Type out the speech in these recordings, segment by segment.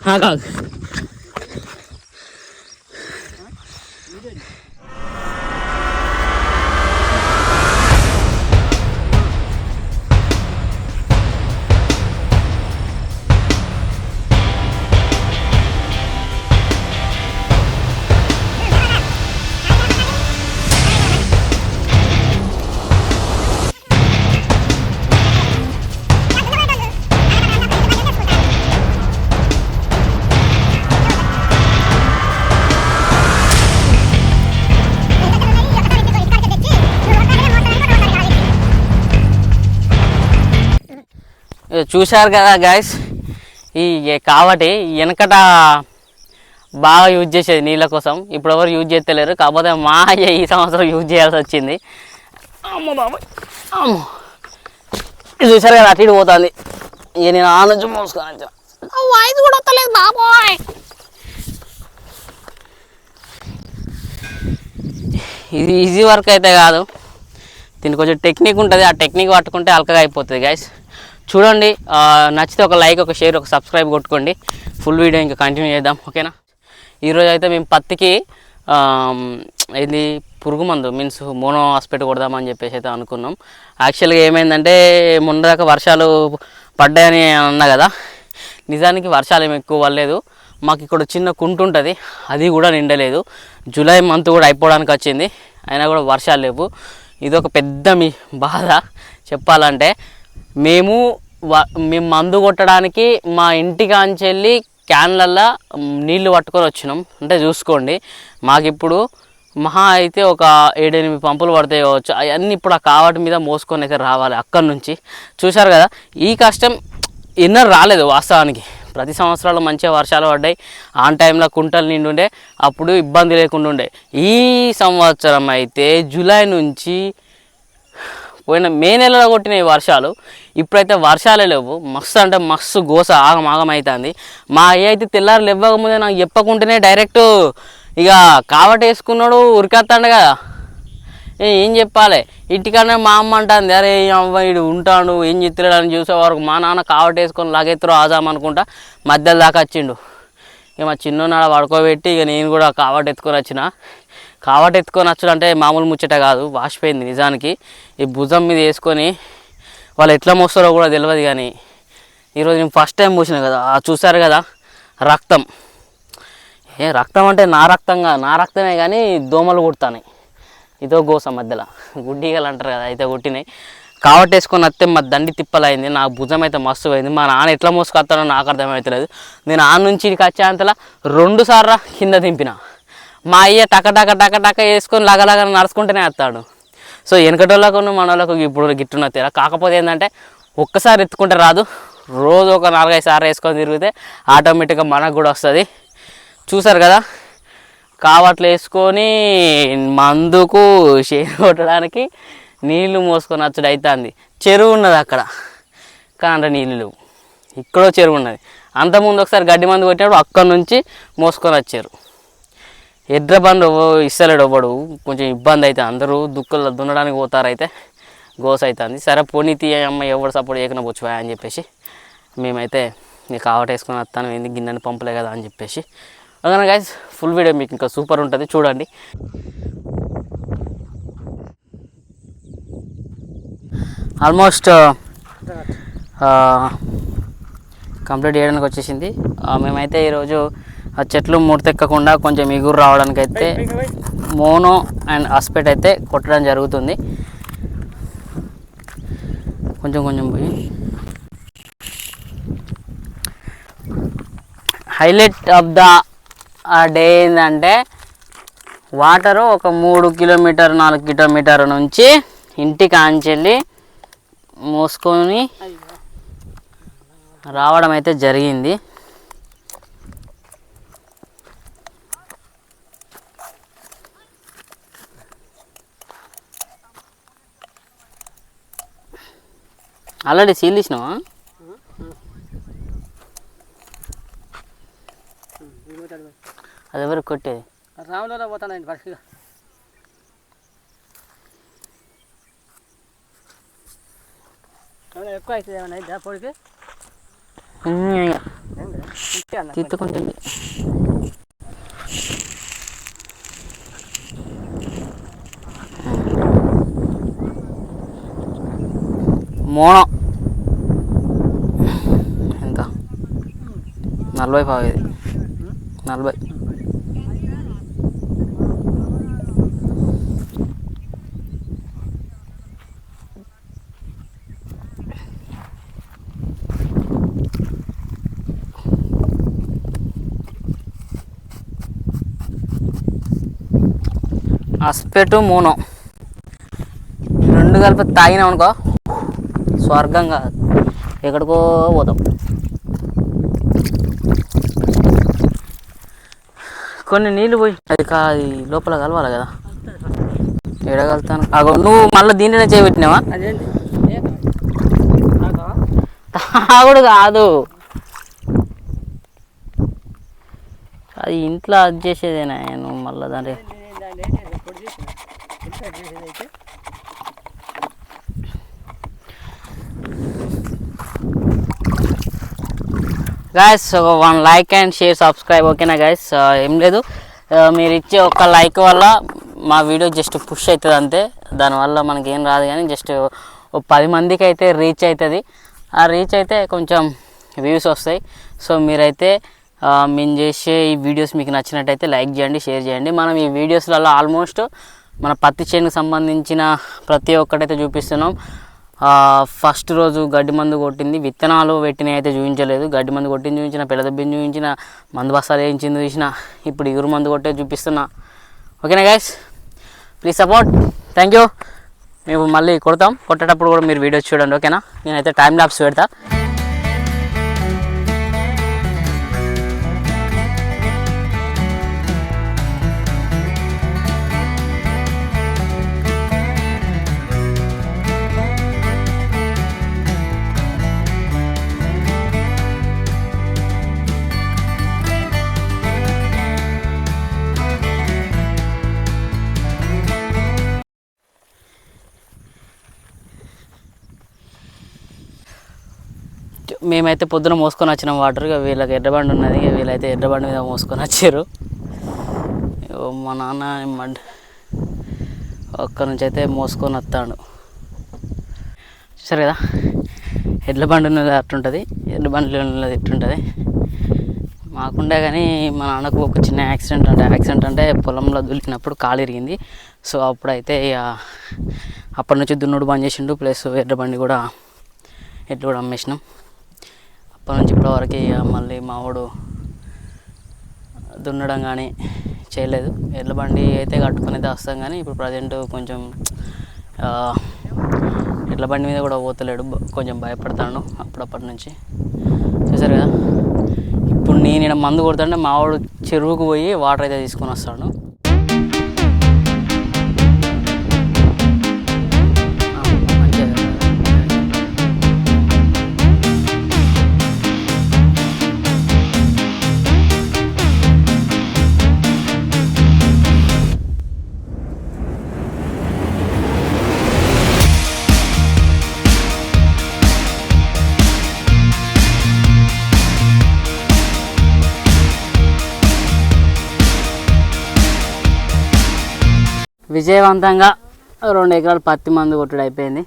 కాదు చూశారు కదా గాయస్, ఈ కాబట్టి వెనకట బాగా యూజ్ చేసేది నీళ్ళ కోసం. ఇప్పుడు ఎవరు యూజ్ చేస్తలేరు. కాకపోతే మా అయ్య ఈ సంవత్సరం యూజ్ చేయాల్సి వచ్చింది. అమ్మో బాబాయ్, అమ్మో చూశారు కదా అటు ఇటు పోతుంది. ఇక నేను ఆ నుంచి మోసుకొని వాయిస్ కూడా వస్తలేదు బాబాయ్. ఇది ఈజీ వర్క్ అయితే కాదు, దీనికి కొంచెం టెక్నిక్ ఉంటుంది. ఆ టెక్నిక్ పట్టుకుంటే అల్కగా అయిపోతుంది గాయస్. చూడండి, నచ్చితే ఒక లైక్, ఒక షేర్, ఒక సబ్స్క్రైబ్ కొట్టుకోండి. ఫుల్ వీడియో ఇంకా కంటిన్యూ చేద్దాం, ఓకేనా. ఈరోజు అయితే మేము పత్తికి ఏంది పురుగు మందు మీన్స్ మోనో హాస్పిటల్ కొడదామని చెప్పేసి అయితే అనుకున్నాం. యాక్చువల్గా ఏమైందంటే మొన్న దాకా వర్షాలు పడ్డాయని అన్నా కదా, నిజానికి వర్షాలు ఏమి ఎక్కువ పడలేదు. మాకు ఇక్కడ చిన్న కుంట ఉంటుంది, అది కూడా నిండలేదు. జూలై మంత్ కూడా అయిపోవడానికి వచ్చింది, అయినా కూడా వర్షాలు లేవు. ఇదొక పెద్ద మీ బాధ చెప్పాలంటే. మేము మందు కొట్టడానికి మా ఇంటికాంచి వెళ్ళి క్యాన్లల్లో నీళ్లు పట్టుకొని వచ్చినాం. అంటే చూసుకోండి, మాకు ఇప్పుడు మహా అయితే ఒక 7-8 పంపులు పడతాయి కావచ్చు. అవన్నీ ఇప్పుడు ఆ కావటి మీద మోసుకొని అయితే రావాలి అక్కడి నుంచి. చూశారు కదా, ఈ కష్టం ఎన్నో రాలేదు వాస్తవానికి. ప్రతి సంవత్సరాలు మంచిగా వర్షాలు పడ్డాయి, ఆన్ టైంలో కుంటలు నిండుండే, అప్పుడు ఇబ్బంది లేకుండా ఉండే. ఈ సంవత్సరం అయితే జూలై నుంచి పోయిన మే నెలలో కొట్టినాయి వర్షాలు. ఇప్పుడైతే వర్షాలే లేవు. మస్తు అంటే మస్తు గోస ఆగమాగం అవుతుంది. మా అయ్య అయితే తెల్లారు లేవ్వక ముందే నాకు చెప్పకుంటేనే డైరెక్ట్ ఇక కావట వేసుకున్నాడు, ఉరికేస్తాడు కదా. ఏం చెప్పాలి, ఇంటికన్నా మా అమ్మ అంటుంది, అరే వీడు ఉంటాడు ఏం చెప్తున్నాడు అని చూసే వరకు మా నాన్న కావట వేసుకొని లాగెత్తరో ఆజామనుకుంటా మధ్యలో దాకా వచ్చిండు. ఇక మా చిన్ననాడ పడుకోబెట్టి ఇక నేను కూడా కావట ఎత్తుకొని వచ్చిన. కావట ఎత్తుకొని వచ్చడం అంటే మామూలు ముచ్చట కాదు, వాసిపోయింది నిజానికి. ఈ భుజం మీద వేసుకొని వాళ్ళు ఎట్లా మోస్తారో కూడా తెలియదు. కానీ ఈరోజు నేను ఫస్ట్ టైం మూసిన కదా, చూశారు కదా రక్తం. రక్తం అంటే నా రక్తమే కానీ దోమలు కుడతాయి. ఇదో గోస మధ్యలో గుడ్డిగలు అంటారు కదా, అయితే కొట్టినాయి. కావట వేసుకొని వస్తే మా దండి తిప్పలైంది, నా భుజం అయితే మస్తు పోయింది. మా నాన్న ఎట్లా మోసుకొస్తాడో నాకు అర్థమవుతలేదు. నేను ఆ నుంచి ఇక్కడికి వచ్చేంతలా 2 సార్లు కింద దింపిన. మా అయ్య టక వేసుకొని లగలగ నడుచుకుంటూనే వస్తాడు. సో వెనకటోళ్ళకు మనోళ్ళకు ఇప్పుడు గిట్టున్న తీరా. కాకపోతే ఏంటంటే ఒక్కసారి ఎత్తుకుంటే రాదు, రోజు ఒక 4-5 సార్లు వేసుకొని తిరిగితే ఆటోమేటిక్గా మనకు కూడా వస్తుంది. చూసారు కదా, కావట్లు వేసుకొని మందుకు షేర్ కొట్టడానికి నీళ్లు మోసుకొని వచ్చుడు అవుతుంది. చెరువు ఉన్నది అక్కడ, కానీ నీళ్ళు లేవు. ఇక్కడో చెరువు ఉన్నది. అంతకుముందు ఒకసారి గడ్డి మందు కొట్టినప్పుడు అక్కడి నుంచి మోసుకొని వచ్చారు. ఎడ్ల బండ్లు ఇస్తలేడు అవ్వడు, కొంచెం ఇబ్బంది అవుతుంది. అందరూ దుక్కులు దున్నడానికి పోతారు, అయితే గోస అవుతుంది. సరే పోనీ తీయమ్మ ఎవరు సపోర్ట్ చేయకుండా వచ్చువా అని చెప్పేసి మేమైతే నీకు కావట వేసుకొని వస్తాను, ఎందుకు గిన్నెని పంపలే కదా అని చెప్పేసి. ఓకేనా గైస్, ఫుల్ వీడియో మీకు ఇంకా సూపర్ ఉంటుంది, చూడండి. ఆల్మోస్ట్ కంప్లీట్ చేయడానికి వచ్చేసింది. మేమైతే ఈరోజు ఆ చెట్లు ముడతెక్కకుండా కొంచెం ఎగురు రావడానికి అయితే మోనో అండ్ హాస్పిటల్ అయితే కొట్టడం జరుగుతుంది. కొంచెం పోయి హైలైట్ ఆఫ్ ద డే ఏంటంటే వాటరు ఒక 3 కిలోమీటర్ 4 కిలోమీటర్ నుంచి ఇంటికి ఆంచెల్లి మోసుకొని రావడం అయితే జరిగింది. ఆల్రెడీ సీల్ ఇచ్చినావా? అది ఎవరికి కొట్టేది? రాములో పోతానండి ఫస్ట్గా. ఎక్కువ అవుతుంది ఏమన్నా పొడికి. తీస్తే కొంచెం మోనో ఎంత 40 పావు ఇది 40 అస్పెటు మోనో రెండు కలిపి తాగినాం అనుకో స్వర్గంగా ఎక్కడికో పోతాం. కొన్ని నీళ్ళు పోయి అది లోపల కలవాలి కదా, ఎడగలుగుతాను. అగో నువ్వు మళ్ళీ దీంట్లోనే చేయబెట్టినావా? తాగుడు కాదు, అది ఇంట్లో అది చేసేదేనా నువ్వు మళ్ళీ దాంట్లో. గాయస్ ఒక 1 లైక్ అండ్ షేర్ సబ్స్క్రైబ్ ఓకేనా గాయస్? ఏం లేదు, మీరు ఇచ్చే ఒక లైక్ వల్ల మా వీడియో జస్ట్ పుష్ అవుతుంది అంతే. దానివల్ల మనకేం రాదు, కానీ జస్ట్ 10 మందికి అయితే రీచ్ అవుతుంది. ఆ రీచ్ అయితే కొంచెం వ్యూస్ వస్తాయి. సో మీరైతే మేము చేసే ఈ వీడియోస్ మీకు నచ్చినట్టయితే లైక్ చేయండి, షేర్ చేయండి. మనం ఈ వీడియోస్లలో ఆల్మోస్ట్ మన పత్తి చేనుకు సంబంధించిన ప్రతి ఒక్కటైతే చూపిస్తున్నాం. ఫస్ట్ రోజు గడ్డి మందు కొట్టింది, విత్తనాలు పెట్టినవి అయితే చూపించలేదు. గడ్డి మందు కొట్టింది చూపించిన, పిల్లదబ్బిని చూపించిన, మందు బస్తాలు వేయించింది చూసిన, ఇప్పుడు ఇగురు మందు కొట్టే చూపిస్తున్నా. ఓకేనా guys, please support. Thank you. మేము మళ్ళీ కొడతాం, కొట్టేటప్పుడు కూడా మీరు వీడియోస్ చూడండి ఓకేనా? నేనైతే టైం ల్యాప్స్ పెడతా. మేమైతే పొద్దున మోసుకొని వచ్చినాం వాటర్. వీళ్ళకి ఎడ్రబండి ఉన్నది, వీళ్ళైతే ఎడ్రబండి మీద మోసుకొని వచ్చారు. మా నాన్న ఒక్క నుంచి అయితే మోసుకొని వస్తాడు. చూసారు కదా, ఎడ్ల బండి ఉన్నది అట్టుంటుంది, ఎడ్ల బండిలో ఉన్నది ఇట్టుంటుంది. మాకుండే కానీ మా నాన్నకు ఒక చిన్న యాక్సిడెంట్ అంటే పొలంలో దులికినప్పుడు కాలు ఇరిగింది. సో అప్పుడైతే ఇక అప్పటి నుంచి దున్నుడు బంద్ చేసిండు, ప్లస్ ఎడ్ల బండి కూడా ఎడ్లు కూడా అమ్మేసినాం. అప్పటి నుంచి ఇప్పటివరకు ఇక మళ్ళీ మావాడు దున్నడం కానీ చేయలేదు. ఎడ్ల బండి అయితే కట్టుకుని అయితే వస్తాం, కానీ ఇప్పుడు ప్రజెంట్ కొంచెం ఎడ్ల బండి మీద కూడా పోతలేడు, కొంచెం భయపడతాడు అప్పటి నుంచి. చూసారు కదా, ఇప్పుడు నేను ఇక్కడ మందు కొడుతుంటే మావాడు చెరువుకు పోయి వాటర్ అయితే తీసుకొని వస్తాడు. విజయవంతంగా 2 ఎకరాలు పత్తి మందు కొట్టుడు అయిపోయింది.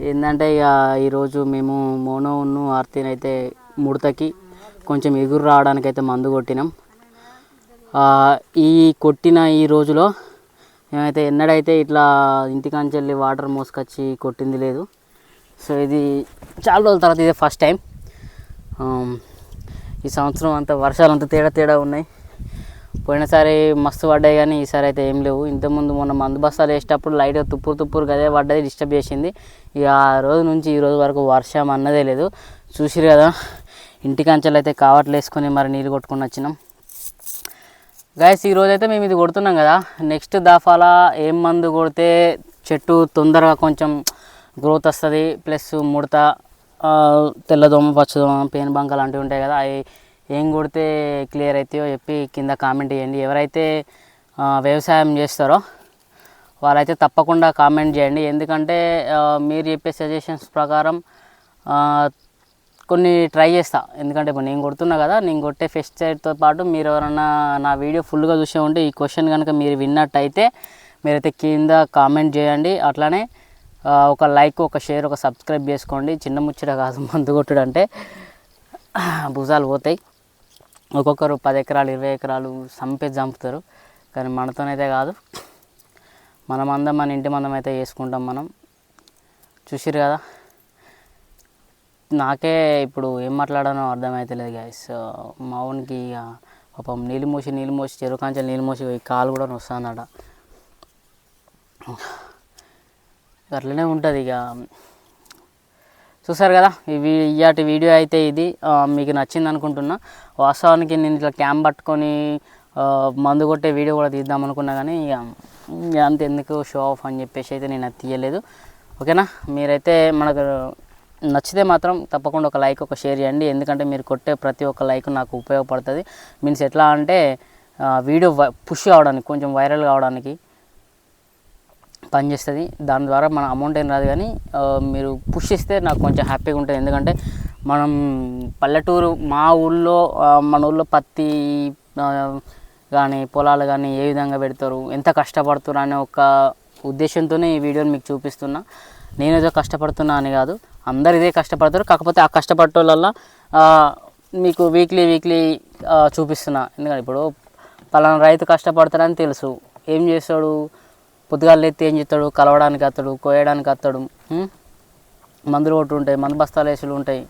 ఏంటంటే ఇక ఈరోజు మేము మోనోను ఆర్తిని అయితే ముడతకి కొంచెం ఎగురు రావడానికి అయితే మందు కొట్టినాం. ఈ కొట్టిన ఈ రోజులో మేమైతే ఎన్నడైతే ఇట్లా ఇంటికాంచి వెళ్ళి వాటర్ మోసుకొచ్చి కొట్టింది లేదు. సో ఇది చాలా రోజుల తర్వాత ఇదే ఫస్ట్ టైం. ఈ సంవత్సరం అంతా వర్షాలు అంతా తేడా ఉన్నాయి. పోయినసారి మస్తు పడ్డాయి, కానీ ఈసారి అయితే ఏం లేవు. ఇంతకుముందు మొన్న మందు బస్తాలు వేసేటప్పుడు లైట్గా తుప్పురు గదే పడ్డది, డిస్టర్బ్ చేసింది. ఇక ఆ రోజు నుంచి ఈ రోజు వరకు వర్షం అన్నదే లేదు. చూసిరు కదా, ఇంటికంచెలు అయితే కావట్లు వేసుకొని మరి నీళ్ళు కొట్టుకొని వచ్చినాం. గైస్ ఈరోజు అయితే మేము ఇది కొడుతున్నాం కదా, నెక్స్ట్ దాఫాలా ఏం మందు కొడితే చెట్టు తొందరగా కొంచెం గ్రోత్ వస్తుంది, ప్లస్ ముడత, తెల్లదోమ, పచ్చదోమ, పేను బంక లాంటివి ఉంటాయి కదా, అవి ఏం కొడితే క్లియర్ అవుతాయో చెప్పి కింద కామెంట్ చేయండి. ఎవరైతే వ్యవసాయం చేస్తారో వాళ్ళైతే తప్పకుండా కామెంట్ చేయండి. ఎందుకంటే మీరు చెప్పే సజెషన్స్ ప్రకారం కొన్ని ట్రై చేస్తా, ఎందుకంటే ఇప్పుడు నేను కొడుతున్నా కదా, నేను కొట్టే పెస్టిసైడ్తో పాటు మీరు ఎవరన్నా నా వీడియో ఫుల్గా చూసే ఉంటే ఈ క్వశ్చన్ కనుక మీరు విన్నట్టయితే మీరైతే కింద కామెంట్ చేయండి. అట్లానే ఒక లైక్, ఒక షేర్, ఒక సబ్స్క్రైబ్ చేసుకోండి. చిన్న ముచ్చట కాదు మందు కొట్టుడు అంటే, భుజాలు పోతాయి. ఒక్కొక్కరు 10 ఎకరాలు 20 ఎకరాలు చంపుతారు, కానీ మనతోనైతే కాదు. మన ఇంటి మందం అయితే వేసుకుంటాం మనం. చూసిరు కదా, నాకే ఇప్పుడు ఏం మాట్లాడానో అర్థమవుతలేదు గైస్. మా ఊనికి పాపం నీళ్ళు మోసి చెరువు కాంచెలు నీళ్ళు మోసి కాలు కూడా వస్తుందట. అట్లనే ఉంటుంది ఇక. చూసారు కదా, ఇవాటి వీడియో అయితే ఇది మీకు నచ్చింది అనుకుంటున్నా. వాస్తవానికి నేను ఇట్లా క్యామ్ పట్టుకొని మందు కొట్టే వీడియో కూడా తీద్దాం అనుకున్నా, కానీ ఇక అంత ఎందుకు షో ఆఫ్ అని చెప్పేసి అయితే నేను అది తీయలేదు. ఓకేనా, మీరైతే మనకు నచ్చితే మాత్రం తప్పకుండా ఒక లైక్, ఒక షేర్ చేయండి. ఎందుకంటే మీరు కొట్టే ప్రతి ఒక్క లైక్ నాకు ఉపయోగపడుతుంది. మీన్స్ ఎట్లా అంటే వీడియో పుష్ కావడానికి, కొంచెం వైరల్ కావడానికి పనిచేస్తుంది. దాని ద్వారా మన అమౌంట్ ఏం రాదు, కానీ మీరు పుష్ ఇస్తే నాకు కొంచెం హ్యాపీగా ఉంటుంది. ఎందుకంటే మనం పల్లెటూరు, మన ఊళ్ళో పత్తి కానీ పొలాలు కానీ ఏ విధంగా పెడతారు, ఎంత కష్టపడుతున్నారు అనే ఒక ఉద్దేశంతోనే ఈ వీడియోని మీకు చూపిస్తున్నా. నేనేదో కష్టపడుతున్నా అని కాదు, అందరు ఇదే కష్టపడతారు. కాకపోతే ఆ కష్టపడే వల్ల మీకు వీక్లీ చూపిస్తున్నా. ఎందుకంటే ఇప్పుడు పలానా రైతు కష్టపడతాడని తెలుసు, ఏం చేస్తాడు, పొద్దుగాలు ఎత్తి ఏం చేస్తాడు, కలవడానికి వస్తాడు, కోయడానికి వస్తాడు, మందులు కొట్టు ఉంటాయి, మందు బస్తాలు వేసులు ఉంటాయి.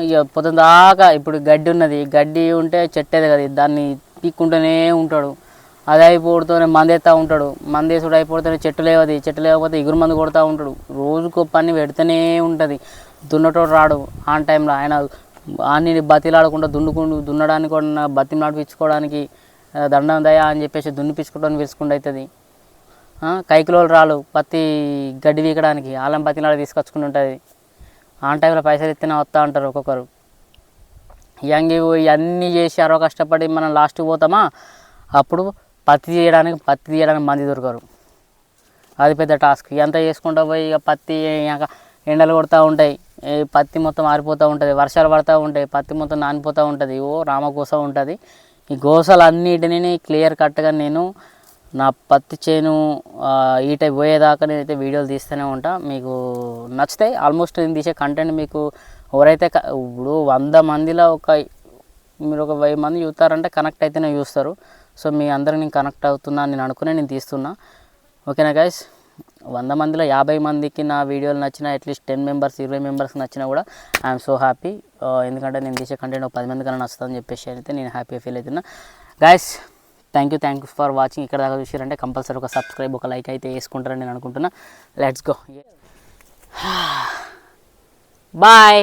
ఇక పొద్దున దాకా ఇప్పుడు గడ్డి ఉంటే చెట్టేది కదా, దాన్ని పీక్కుంటూనే ఉంటాడు. అది అయిపోతూనే మందేస్తూ ఉంటాడు, మందేసుడు అయిపోతూనే చెట్టు లేకపోతే ఎగురు మందు కొడుతూ ఉంటాడు. రోజుకో పని పెడుతూనే ఉంటుంది. దున్నటోడు రాడు ఆన్ టైంలో, ఆయన అన్ని బతిలాడకుండా దున్నడానికి కూడా బతిలాడిపించుకోవడానికి దండం దయా అని చెప్పేసి దున్నిపించుకోవడానికి పిలుచుకుంటూ అవుతుంది. కైకిలోలు రాళ్ళు పత్తి గడ్డి వీకడానికి ఆలం బతిలాడ తీసుకొచ్చుకుని ఉంటుంది. ఆన్ టైంలో పైసలు ఇస్తేనే వస్తూ ఉంటారు ఒక్కొక్కరు. ఇవన్నీ చేసి అరవ కష్టపడి మనం లాస్ట్కి పోతామా, అప్పుడు పత్తి తీయడానికి మంది దొరకరు. అది పెద్ద టాస్క్. ఎంత చేసుకుంటూ పోయి ఇక పత్తి ఎండలు కొడుతూ ఉంటాయి, పత్తి మొత్తం ఆరిపోతూ ఉంటుంది, వర్షాలు పడుతూ ఉంటాయి, పత్తి మొత్తం నానిపోతూ ఉంటుంది. రామగోస ఉంటుంది. ఈ గోసలన్నిటిని క్లియర్ కట్గా నేను నా పత్తి చేను ఈట పోయేదాకా నేనైతే వీడియోలు తీస్తూనే ఉంటా. మీకు నచ్చుతాయి. ఆల్మోస్ట్ నేను తీసే కంటెంట్ మీకు ఎవరైతే ఇప్పుడు 100 మందిలో మీరు ఒక 1000 మంది చూస్తారంటే కనెక్ట్ అయితేనే చూస్తారు. సో మీ అందరికి నేను కనెక్ట్ అవుతున్నా నేను అనుకునే నేను తీస్తున్నా. ఓకేనా గైస్, 100 మందిలో 50 మందికి నా వీడియోలు నచ్చినా, అట్లీస్ట్ 10 మెంబర్స్ 20 మెంబర్స్కి నచ్చినా కూడా ఐఎమ్ సో హ్యాపీ. ఎందుకంటే నేను తీసే కంటెంట్ ఒక 10 మంది కన్నా నచ్చుతుందని చెప్పేసి అయితే నేను హ్యాపీగా ఫీల్ అవుతున్నా. Guys, thank you for watching. ఇక్కడ దాకా చూసారంటే కంపల్సరీ ఒక సబ్స్క్రైబ్, ఒక లైక్ అయితే వేసుకుంటారని నేను అనుకుంటున్నా. Let's go, bye.